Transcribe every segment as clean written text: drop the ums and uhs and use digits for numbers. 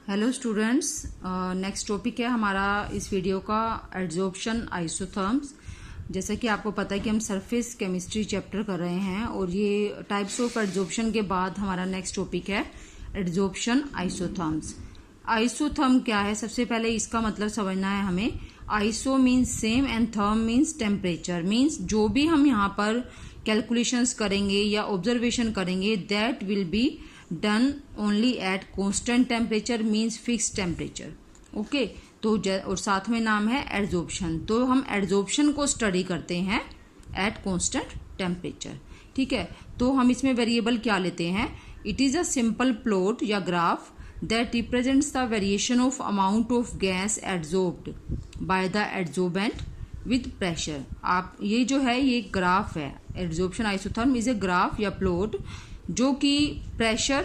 Hello students, next topic है हमारा इस वीडियो का एड्जॉर्प्शन आइसोथर्म्स। जैसा कि आपको पता है कि हम सरफेस केमिस्ट्री चैप्टर कर रहे हैं और ये टाइप्स ऑफ एड्जॉर्प्शन के बाद हमारा नेक्स्ट टॉपिक है एड्जॉर्प्शन आइसोथर्म्स। आइसोथर्म क्या है, सबसे पहले इसका मतलब समझना है हमें। Iso means same and therm means temperature, means जो भी हम यहाँ पर कैलकुलेशंस करेंगे या ऑब्जर्वेशन करेंगे that will be done only at constant temperature means fix temperature. Okay, तो और साथ में नाम है एड्जॉर्प्शन। तो हम एड्जॉर्प्शन को स्टडी करते हैं एट कॉन्स्टेंट टेम्परेचर। ठीक है, तो हम इसमें वेरिएबल क्या लेते हैं। It is a simple plot या graph that represents the variation of amount of gas adsorbed by the adsorbent with pressure. आप ये जो है ये ग्राफ है। Adsorption isotherm is a graph या प्लॉट जो कि प्रेशर,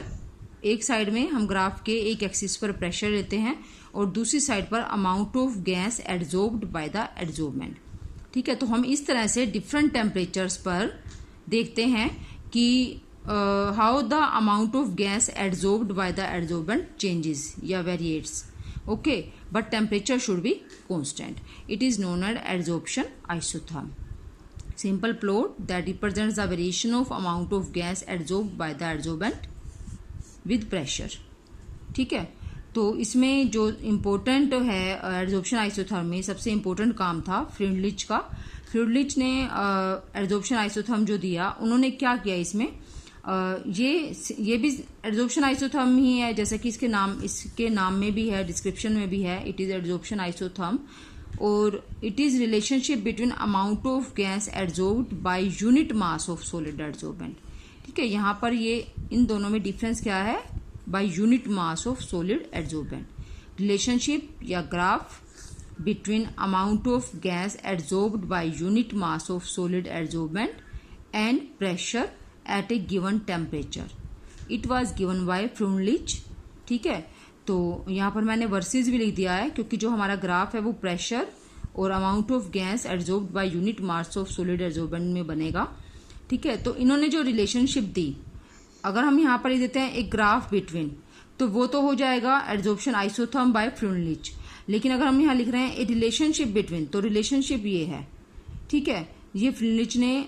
एक साइड में हम ग्राफ के एक एक्सिस पर प्रेशर लेते हैं और दूसरी साइड पर amount of gas adsorbed by the adsorbent. ठीक है, तो हम इस तरह से डिफरेंट टेम्परेचर्स पर देखते हैं कि how the amount of gas adsorbed by the adsorbent changes या varies. Okay, but temperature should be constant. It is known as adsorption isotherm. Simple plot that represents the variation of amount of gas adsorbed by the adsorbent with pressure. ठीक है, तो इसमें जो important है adsorption isotherm में सबसे important काम था फ्रीडलिच का। फ्रीडलिच ने एड्जॉर्प्शन आइसोथर्म जो दिया, उन्होंने क्या किया इसमें, ये भी एड्जॉर्प्शन आइसोथर्म ही है, जैसे कि इसके नाम में भी है, डिस्क्रिप्शन में भी है। इट इज एड्जॉर्प्शन आइसोथर्म और it is relationship between amount of gas adsorbed by unit mass of solid adsorbent. ठीक है, यहाँ पर ये इन दोनों में डिफरेंस क्या है, by unit mass of solid adsorbent. Relationship या graph between amount of gas adsorbed by unit mass of solid adsorbent and pressure at a given temperature. It was given by Freundlich. ठीक है, तो यहाँ पर मैंने versus भी लिख दिया है क्योंकि जो हमारा ग्राफ है वो प्रेशर और amount of gas adsorbed by unit mass of solid adsorbent में बनेगा। ठीक है, तो इन्होंने जो रिलेशनशिप दी, अगर हम यहाँ पर देते हैं एक ग्राफ बिटवीन, तो वो तो हो जाएगा एड्जॉर्प्शन आइसोथर्म बाय फ्रीडलिच। लेकिन अगर हम यहाँ लिख रहे हैं ए रिलेशनशिप बिटवीन, तो रिलेशनशिप ये है। ठीक है, ये फ्रीडलिच ने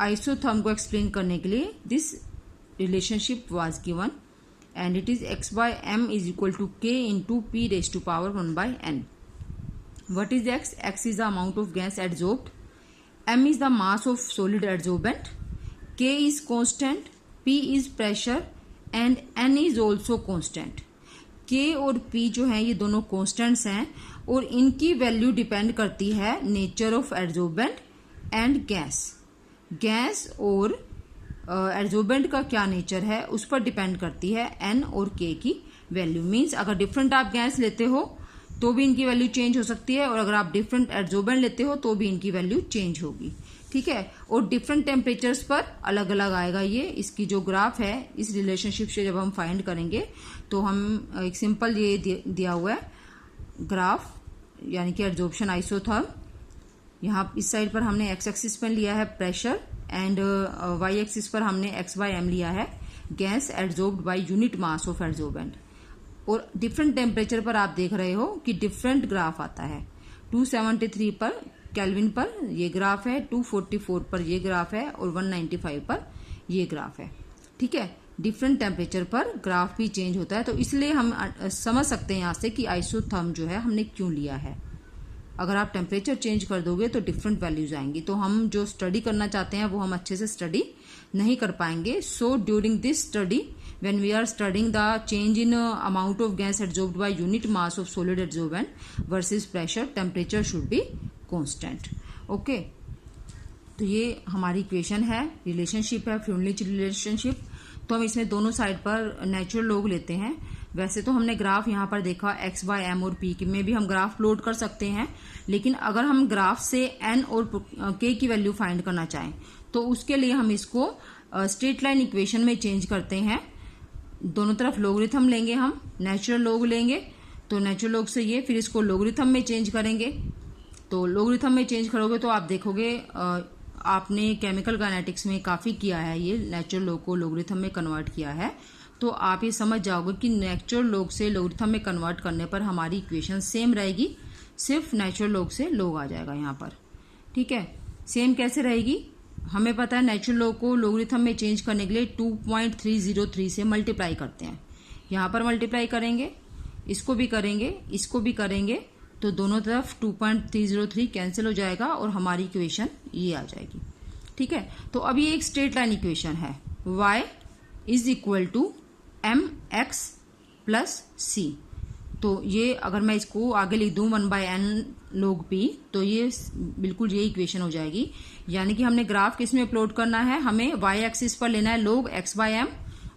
आइसोथर्म को एक्सप्लेन करने के लिए this relationship was given and it is x by m is equal to k into p raised to power 1 by n. What is x? X is the amount of gas adsorbed, m is the mass of solid adsorbent, k is constant, p is pressure and n is also constant. k और p जो है ये दोनों constants हैं और इनकी value depend करती है nature of adsorbent and gas और एड्जॉर्बेंट का क्या नेचर है उस पर डिपेंड करती है एन और के की वैल्यू। मीन्स अगर डिफरेंट आप गैस लेते हो तो भी इनकी वैल्यू चेंज हो सकती है और अगर आप डिफरेंट एड्जॉर्बेंट लेते हो तो भी इनकी वैल्यू चेंज होगी। ठीक है, और डिफरेंट टेम्परेचर्स पर अलग अलग आएगा ये। इसकी जो ग्राफ है इस रिलेशनशिप से जब हम फाइंड करेंगे तो हम एक सिंपल ये दिया हुआ है ग्राफ, यानी कि एड्जॉर्प्शन आइसोथर्म। यहाँ इस साइड पर हमने एक्स एक्सिस पर लिया है प्रेशर एंड वाई एक्सिस पर हमने x by m लिया है gas adsorbed by unit mass of adsorbent. और डिफरेंट टेम्परेचर पर आप देख रहे हो कि डिफरेंट ग्राफ आता है। 273 पर केल्विन पर ये ग्राफ है, 244 पर ये ग्राफ है और 195 पर ये ग्राफ है। ठीक है, डिफरेंट टेम्परेचर पर ग्राफ भी चेंज होता है, तो इसलिए हम समझ सकते हैं यहाँ से कि आइसोथर्म जो है हमने क्यों लिया है। अगर आप टेम्परेचर चेंज कर दोगे तो डिफरेंट वैल्यूज आएंगी, तो हम जो स्टडी करना चाहते हैं वो हम अच्छे से स्टडी नहीं कर पाएंगे। So during this study when we are studying the change in amount of gas adsorbed by unit mass of solid adsorbent versus pressure, temperature should be constant. Okay, तो ये हमारी इक्वेशन है, रिलेशनशिप है फ्रीडलिच relationship. तो हम इसमें दोनों side पर नेचुरल लॉग लेते हैं। वैसे तो हमने ग्राफ यहाँ पर देखा x by m और p में भी हम ग्राफ प्लॉट कर सकते हैं, लेकिन अगर हम ग्राफ से n और k की वैल्यू फाइंड करना चाहें तो उसके लिए हम इसको स्ट्रेट लाइन इक्वेशन में चेंज करते हैं। दोनों तरफ लोगरिथम लेंगे, हम नेचुरल लॉग लेंगे, तो नेचुरल लॉग से ये, फिर इसको लोगरिथम में चेंज करेंगे। तो लोगरिथम में चेंज करोगे तो आप देखोगे आपने केमिकल काइनेटिक्स में काफ़ी किया है, ये नेचुरल लॉग को लोगरिथम में कन्वर्ट किया है। तो आप ये समझ जाओगे कि नेचुरल लॉग से लॉगरिथम में कन्वर्ट करने पर हमारी इक्वेशन सेम रहेगी, सिर्फ नेचुरल लॉग से लॉग आ जाएगा यहाँ पर। ठीक है, सेम कैसे रहेगी, हमें पता है नेचुरल लॉग को लॉगरिथम में चेंज करने के लिए 2.303 से मल्टीप्लाई करते हैं। यहाँ पर मल्टीप्लाई करेंगे, इसको भी करेंगे, इसको भी करेंगे, तो दोनों तरफ 2.303 कैंसिल हो जाएगा और हमारी इक्वेशन ये आ जाएगी। ठीक है, तो अब ये एक स्ट्रेट लाइन इक्वेशन है, y is equal to mx plus c। तो ये अगर मैं इसको आगे लिख दूं 1/n log p, तो ये बिल्कुल ये इक्वेशन हो जाएगी। यानी कि हमने ग्राफ किस में प्लॉट करना है, हमें y एक्सिस पर लेना है log x/m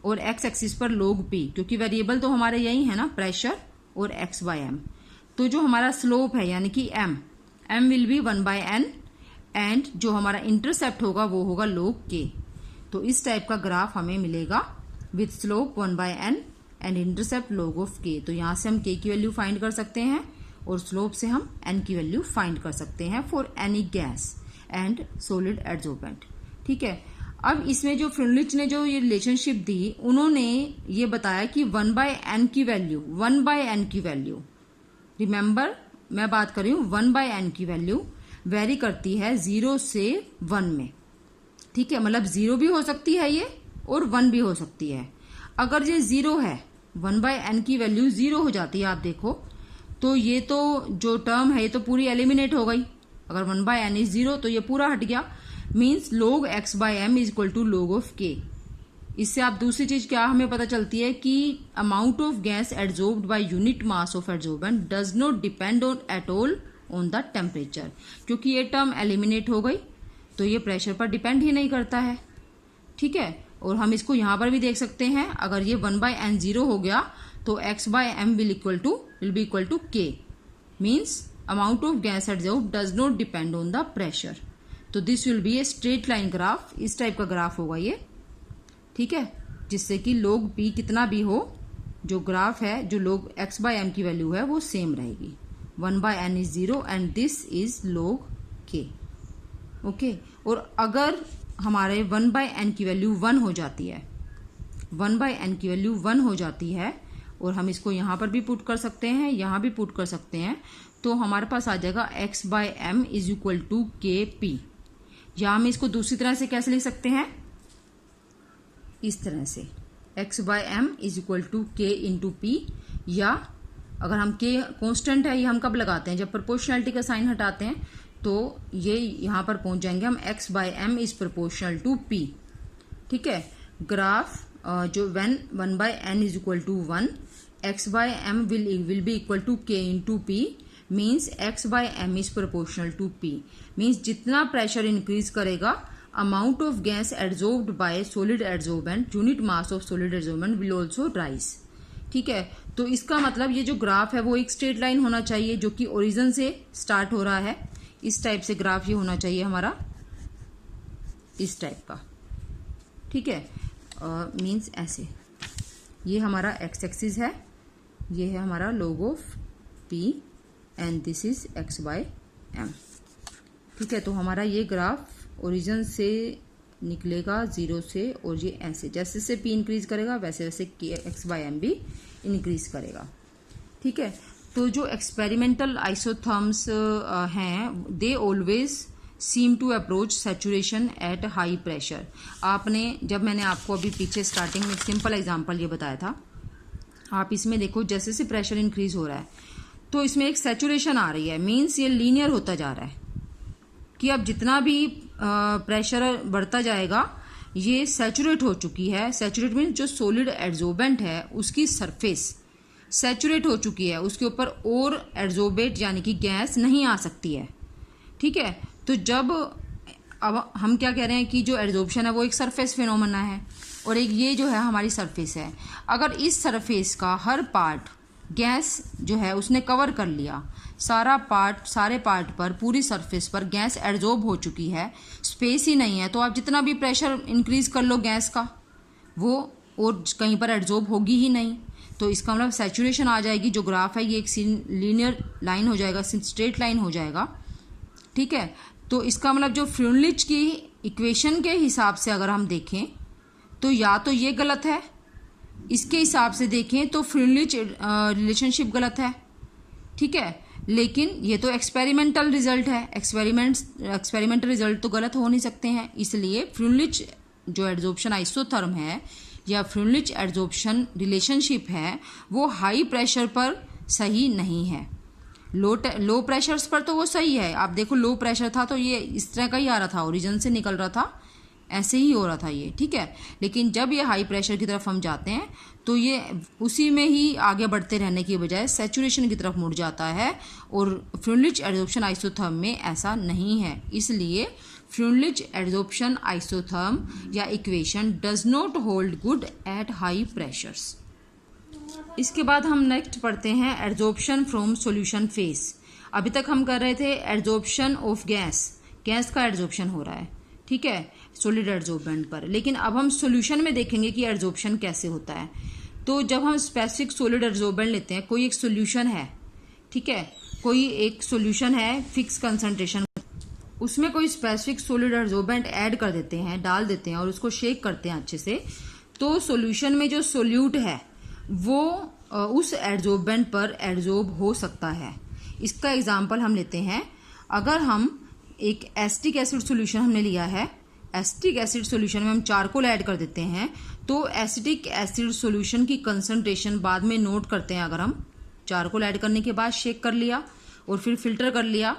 और x एक्सिस पर log p, क्योंकि वेरिएबल तो हमारे यही है ना, प्रेशर और x/m। तो जो हमारा स्लोप है यानी कि m will be 1/n and जो हमारा इंटरसेप्ट होगा वो होगा log k। तो इस टाइप का ग्राफ हमें मिलेगा with slope 1/n and intercept log of k। तो यहाँ से हम k की वैल्यू फाइंड कर सकते हैं और स्लोप से हम n की वैल्यू फाइंड कर सकते हैं for any gas and solid adsorbent. ठीक है, अब इसमें जो फ्रिनलिच ने जो ये रिलेशनशिप दी, उन्होंने ये बताया कि 1/n की वैल्यू रिमेंबर मैं बात कर रही हूँ 1/n की वैल्यू वेरी करती है 0 से 1 में। ठीक है, मतलब 0 भी हो सकती है ये और 1 भी हो सकती है। अगर ये 0 है, 1/n की वैल्यू 0 हो जाती है, आप देखो तो ये तो जो टर्म है ये तो पूरी एलिमिनेट हो गई। अगर 1/n इज 0 तो ये पूरा हट गया, means log x/m is equal to log of k। इससे आप दूसरी चीज क्या हमें पता चलती है कि amount of gas adsorbed by unit mass of adsorbent does not depend on at all on the temperature. क्योंकि ये टर्म एलिमिनेट हो गई तो ये प्रेशर पर डिपेंड ही नहीं करता है। ठीक है, और हम इसको यहां पर भी देख सकते हैं, अगर ये 1/n 0 हो गया तो x/m will be equal to k, means amount of gas adsorbed does not depend on the pressure. तो this will be a straight line graph, इस टाइप का ग्राफ होगा ये। ठीक है, जिससे कि log p कितना भी हो, जो ग्राफ है जो log x/m की वैल्यू है वो सेम रहेगी। 1/n is 0 and this is log k। Okay, और अगर हमारे 1/n की वैल्यू 1 हो जाती है, 1/n की वैल्यू 1 हो जाती है, और हम इसको यहां पर भी पुट कर सकते हैं, यहां भी पुट कर सकते हैं, तो हमारे पास आ जाएगा x/m is equal to kp। या हम इसको दूसरी तरह से कैसे लिख सकते हैं, इस तरह से x/m is equal to k into p। या अगर हम k कांस्टेंट है, ये हम कब लगाते हैं, जब प्रोपोर्शनैलिटी का साइन हटाते हैं, तो ये यहां पर पहुंच जाएंगे हम x/m is proportional to p। ठीक है, ग्राफ जो 1/n is equal to 1, x/m will be equal to k into p, means x/m is proportional to p। Means जितना प्रेशर इंक्रीज करेगा, amount of gas adsorbed by solid adsorbent, unit mass of solid adsorbent will also rise. ठीक है, तो इसका मतलब ये जो graph है वो एक स्ट्रेट लाइन होना चाहिए जो कि ओरिजिन से स्टार्ट हो रहा है। इस टाइप से ग्राफ ये होना चाहिए हमारा, इस टाइप का। ठीक है, मीन्स ऐसे, ये हमारा x एक्सिस है, ये है हमारा log of p and this is x/m। ठीक है, तो हमारा ये ग्राफ ओरिजिन से निकलेगा 0 से, और ये ऐसे जैसे जैसे p इंक्रीज करेगा वैसे वैसे x/m भी इंक्रीज करेगा। ठीक है, तो जो एक्सपेरिमेंटल आइसोथर्म्स हैं, they always seem to approach saturation at high pressure. आपने जब मैंने आपको अभी पीछे स्टार्टिंग में एक सिंपल एग्जांपल ये बताया था, आप इसमें देखो जैसे जैसे प्रेशर इंक्रीज हो रहा है तो इसमें एक सैचुरेशन आ रही है, मीन्स ये लीनियर होता जा रहा है कि अब जितना भी प्रेशर बढ़ता जाएगा ये सैचुरेट हो चुकी है। सैचुरेट मीन्स जो सॉलिड एड्जॉर्बेंट है उसकी सरफेस सैचुरेट हो चुकी है, उसके ऊपर और एड्जॉर्बेट यानी कि गैस नहीं आ सकती है। ठीक है, तो जब अब हम क्या कह रहे हैं कि जो एड्जॉर्प्शन है वो एक सरफेस फिनोमेना है और एक ये जो है हमारी सरफेस है। अगर इस सरफेस का हर पार्ट गैस जो है उसने कवर कर लिया, सारे पार्ट पर, पूरी सरफेस पर गैस एड्जॉर्ब हो चुकी है, स्पेस ही नहीं है, तो आप जितना भी प्रेशर इंक्रीज कर लो गैस का, वो और कहीं पर एड्जॉर्ब होगी ही नहीं। तो इसका मतलब सैचुरेशन आ जाएगी। जो ग्राफ है ये एक लीनियर लाइन हो जाएगा, स्ट्रेट लाइन हो जाएगा। ठीक है, तो इसका मतलब जो फ्रिनलिच की इक्वेशन के हिसाब से अगर हम देखें तो या तो ये गलत है, इसके हिसाब से देखें तो फ्रीनलिच रिलेशनशिप गलत है, ठीक है, लेकिन ये तो एक्सपेरिमेंटल रिजल्ट है, एक्सपेरिमेंटल रिजल्ट तो गलत हो नहीं सकते हैं, इसलिए फ्रीनलिच जो एडजॉर्प्शन आइसोथर्म है या फ्रीनलिच एडजॉर्प्शन रिलेशनशिप है वो हाई प्रेशर पर सही नहीं है। लो प्रेशर्स पर तो वो सही है। आप देखो लो प्रेशर था तो ये इस तरह का ही आ रहा था, ओरिजिन से निकल रहा था, ऐसे ही हो रहा था ये, ठीक है। लेकिन जब ये हाई प्रेशर की तरफ हम जाते हैं तो ये उसी में ही आगे बढ़ते रहने की बजाय सैचुरेशन की तरफ मुड़ जाता है, और फ्रीनलिच एडजॉर्प्शन आइसोथर्म में ऐसा नहीं है। इसलिए फ्रीनलिच एडजॉर्प्शन आइसोथर्म या equation does not hold good at high pressures. इसके बाद हम नेक्स्ट पढ़ते हैं एडजॉर्प्शन फ्रॉम सॉल्यूशन फेज। अभी तक हम कर रहे थे एडजॉर्प्शन ऑफ गैस का एडजॉर्प्शन हो रहा है, ठीक है, सॉलिड एडजॉर्बेंट पर। लेकिन अब हम सॉल्यूशन में देखेंगे कि एडजॉर्प्शन कैसे होता है। तो जब हम स्पेसिफिक सॉलिड एडजॉर्बेंट लेते हैं, कोई एक सॉल्यूशन है, ठीक है, कोई एक सॉल्यूशन है फिक्स कंसंट्रेशन, उसमें कोई स्पेसिफिक सॉलिड एडजॉर्बेंट ऐड कर देते हैं, डाल देते हैं और उसको शेक करते हैं अच्छे से, तो सॉल्यूशन में जो सोल्यूट है वो उस एडजॉर्बेंट पर एडजॉर्ब हो सकता है। इसका एग्जांपल हम लेते हैं। अगर हम एक एसिटिक एसिड सॉल्यूशन हमने लिया है, एसिटिक एसिड सॉल्यूशन में हम चारकोल ऐड कर देते हैं, तो एसिटिक एसिड सॉल्यूशन की कंसंट्रेशन बाद में नोट करते हैं। अगर हम चारकोल ऐड करने के बाद शेक कर लिया और फिर फिल्टर कर लिया,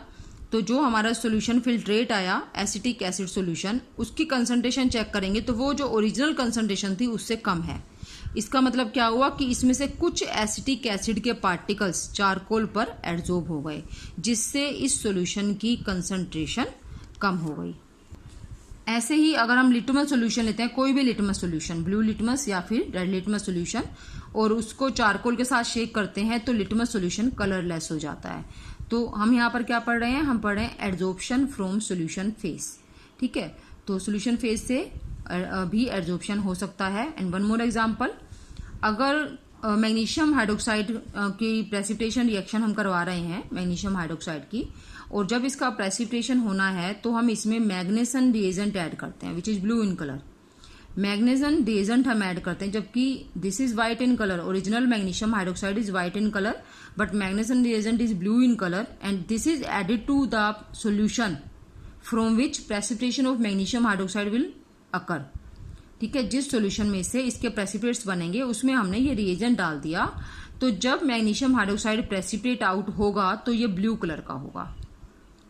तो जो हमारा सॉल्यूशन फिल्ट्रेट आया एसिटिक एसिड सॉल्यूशन, उसकी कंसंट्रेशन चेक करेंगे तो वो जो ओरिजिनल कंसंट्रेशन थी उससे कम है। इसका मतलब क्या हुआ कि इसमें से कुछ एसिटिक एसिड के पार्टिकल्स चारकोल पर एडजॉर्ब हो गए, जिससे इस सॉल्यूशन की कंसंट्रेशन कम हो गई। ऐसे ही अगर हम लिटमस सॉल्यूशन लेते हैं, कोई भी लिटमस सॉल्यूशन, ब्लू लिटमस या फिर रेड लिटमस सॉल्यूशन, और उसको चारकोल के साथ शेक करते हैं तो लिटमस सॉल्यूशन कलरलेस हो जाता है। तो हम यहाँ पर क्या पढ़ रहे हैं, हम पढ़ रहे हैं एडजॉर्प्शन फ्रॉम सॉल्यूशन फेज, ठीक है। तो सॉल्यूशन फेज से भी एडजॉर्प्शन हो सकता है। एंड वन मोर एग्जांपल, अगर मैग्नीशियम हाइड्रोक्साइड की प्रेसिपिटेशन रिएक्शन हम करवा रहे हैं मैग्नीशियम हाइड्रोक्साइड की, और जब इसका प्रेसिपिटेशन होना है तो हम इसमें मैग्नेसन रिएजेंट ऐड करते हैं which is blue in colour. Magneson reagent हम ऐड करते हैं, जबकि this is white in colour, original magnesium hydroxide is white in colour but magneson reagent is blue in colour, and this is added to the solution from which precipitation of magnesium hydroxide will occur, ठीक है। जिस solution में से इसके precipitates बनेंगे उसमें हमने ये रिएजेंट डाल दिया, तो जब मैग्नीशियम हाइड्रोक्साइड प्रेसिपिटेट आउट होगा तो ये ब्लू कलर का होगा।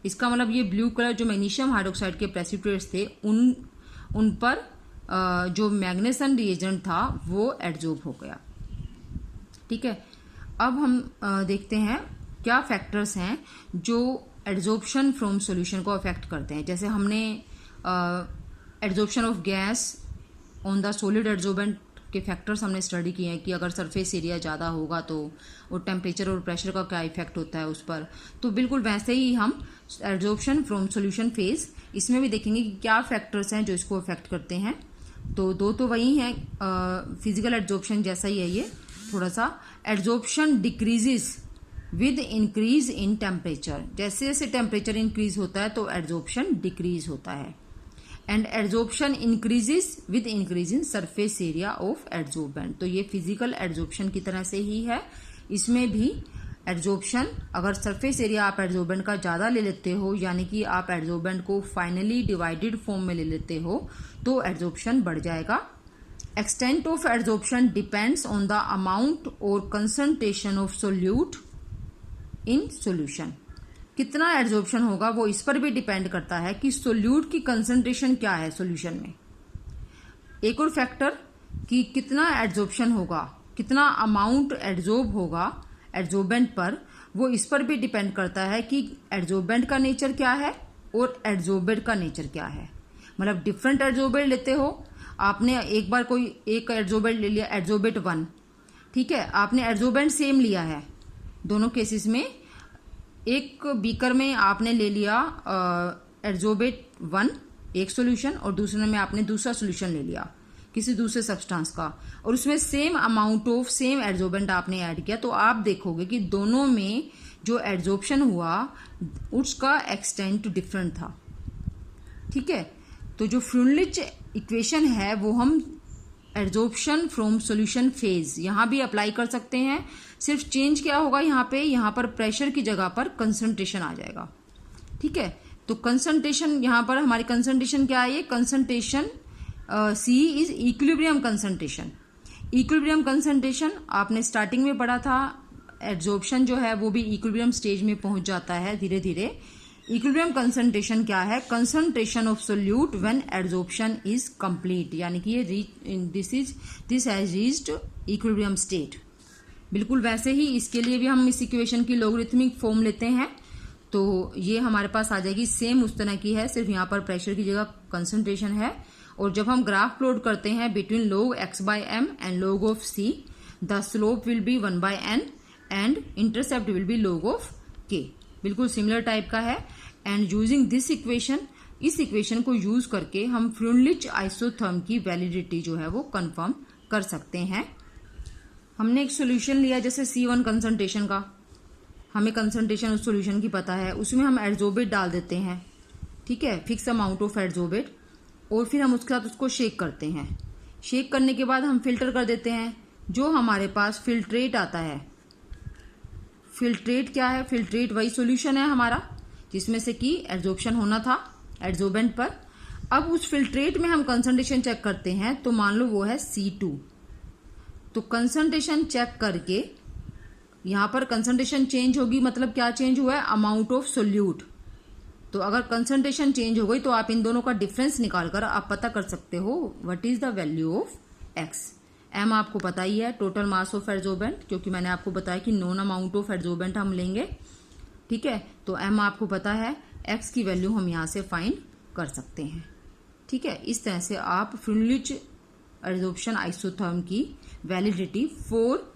इसका मतलब ये ब्लू कलर जो मैग्नीशियम हाइड्रोक्साइड के प्रेसिपिटेट्स थे उन पर जो मैग्नेसन रिएजेंट था वो एडजॉर्ब हो गया, ठीक है। अब हम देखते हैं क्या फैक्टर्स हैं जो एडजॉर्प्शन फ्रॉम सॉल्यूशन को अफेक्ट करते हैं। जैसे हमने adsorption of gas on the solid adsorbent के फैक्टर्स हमने स्टडी किए हैं कि अगर सरफेस एरिया ज़्यादा होगा तो वो टेम्परेचर और प्रेशर का क्या इफेक्ट होता है उस पर। तो बिल्कुल वैसे ही हम एडजॉर्प्शन फ्रॉम सॉल्यूशन फेज इसमें भी देखेंगे कि क्या फैक्टर्स हैं जो इसको अफेक्ट करते हैं। तो दो तो वही हैं, फिजिकल एडजॉर्प्शन जैसा ही है ये थोड़ा सा। Adsorption decreases with increase in temperature, जैसे जैसे टेम्परेचर इंक्रीज होता है तो एडजॉर्प्शन डिक्रीज होता है। And adsorption increases with increase in surface area of adsorbent, तो ये फिजिकल एडजॉर्प्शन की तरह से ही है। इसमें भी एडजॉर्प्शन, अगर सरफेस एरिया आप एडजॉर्बेंट का ज़्यादा ले लेते हो, यानी कि आप एडजॉर्बेंट को फाइनली डिवाइडेड फॉर्म में ले लेते हो, तो एडजॉर्प्शन बढ़ जाएगा। Extent of adsorption depends on the amount और concentration of solute in solution. कितना एडजॉर्प्शन होगा वो इस पर भी डिपेंड करता है कि सोल्यूट की कंसंट्रेशन क्या है सॉल्यूशन में। एक और फैक्टर कि कितना एडजॉर्प्शन होगा, कितना अमाउंट एडजॉर्ब होगा एडजॉर्बेंट पर, वो इस पर भी डिपेंड करता है कि एडजॉर्बेंट का नेचर क्या है और एडजॉर्बेंट का नेचर क्या है। मतलब डिफरेंट एडजॉर्बेंट लेते हो आपने, एक बार कोई एक एडजॉर्बेंट ले लिया, एडजॉर्बेंट 1, ठीक है, आपने एडजॉर्बेंट सेम लिया है दोनों केसेस में। एक बीकर में आपने ले लिया एडजॉर्बेट 1 एक सॉल्यूशन, और दूसरे में आपने दूसरा सॉल्यूशन ले लिया किसी दूसरे सब्सटेंस का, और उसमें same amount of same adsorbent आपने ऐड किया, तो आप देखोगे कि दोनों में जो एडजॉर्प्शन हुआ उसका एक्सटेंट डिफरेंट था, ठीक है। तो जो फ्रीनलिच इक्वेशन है वो हम एड्जॉर्प्शन फ्रॉम सॉल्यूशन फेज, यहाँ भी अप्लाई कर सकते हैं। सिर्फ चेंज क्या होगा यहाँ पे, यहाँ पर प्रेशर की जगह पर कंसंट्रेशन आ जाएगा। ठीक है, तो कंसंट्रेशन यहाँ पर हमारी कंसंट्रेशन क्या है, ये concentration C is equilibrium concentration. Equilibrium concentration आपने स्टार्टिंग में पढ़ा था, एड्जॉर्प्शन जो है वो भी इक्विलिब्रियम स्टेज में पहुंच जाता है धीरे धीरे। इक्विलिब्रियम कंसंट्रेशन क्या है, concentration of solute when adsorption is complete, यानी कि ये this has reached equilibrium state. बिल्कुल वैसे ही इसके लिए भी हम इस इक्वेशन की लॉगरिथमिक फॉर्म लेते हैं, तो ये हमारे पास आ जाएगी सेम उस तरह की है, सिर्फ यहाँ पर प्रेशर की जगह कंसंट्रेशन है। और जब हम ग्राफ प्लॉट करते हैं between log x by m and log of c, the slope will be 1 by n and intercept will be log of k। बिल्कुल सिमिलर टाइप का है। एंड यूजिंग दिस इक्वेशन, इस इक्वेशन को use करके हम फ्रूनलिच isotherm की validity जो है वो कंफर्म कर सकते हैं। हमने एक सॉल्यूशन लिया जैसे C1 कंसंट्रेशन का, हमें कंसंट्रेशन उस सॉल्यूशन की पता है, उसमें हम एड्जॉर्बेट डाल देते हैं। ठीक है, फिक्स अमाउंट ऑफ एड्जॉर्बेट, और फिर हम उसके साथ उसको शेक करते हैं। शेक करने के बाद हम फिल्टर कर देते हैं। जो हमारे पास फिल्ट्रेट आता है, फिल्ट्रेट क्या है, फिल्ट्रेट वही सॉल्यूशन है हमारा जिसमें से कि एड्जॉर्प्शन होना था एड्जॉर्बेंट पर। अब उस फिल्ट्रेट में हम कंसंट्रेशन चेक करते हैं, तो मान लो वो है C2। तो कंसंट्रेशन चेक करके यहाँ पर कंसंट्रेशन चेंज होगी, मतलब क्या चेंज हुआ है, अमाउंट ऑफ सोल्यूट। तो अगर कंसंट्रेशन चेंज हो गई तो आप इन दोनों का डिफरेंस निकालकर आप पता कर सकते हो what is the value of x। m आपको पता ही है, टोटल मास ऑफ एड्जॉर्बेंट, क्योंकि मैंने आपको बताया कि नॉन अमाउंट ऑफ एड्जॉर्बेंट हम लेंगे। ठीक है, तो m आपको पता है, x की वैल्यू हम यहाँ से फाइंड कर सकते हैं। ठीक है, इस तरह से आप फ्रूनलिच एड्जॉर्प्शन आइसोथर्म की validity for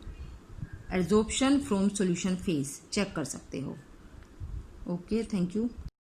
adsorption from solution phase check कर सकते हो। Okay, thank you.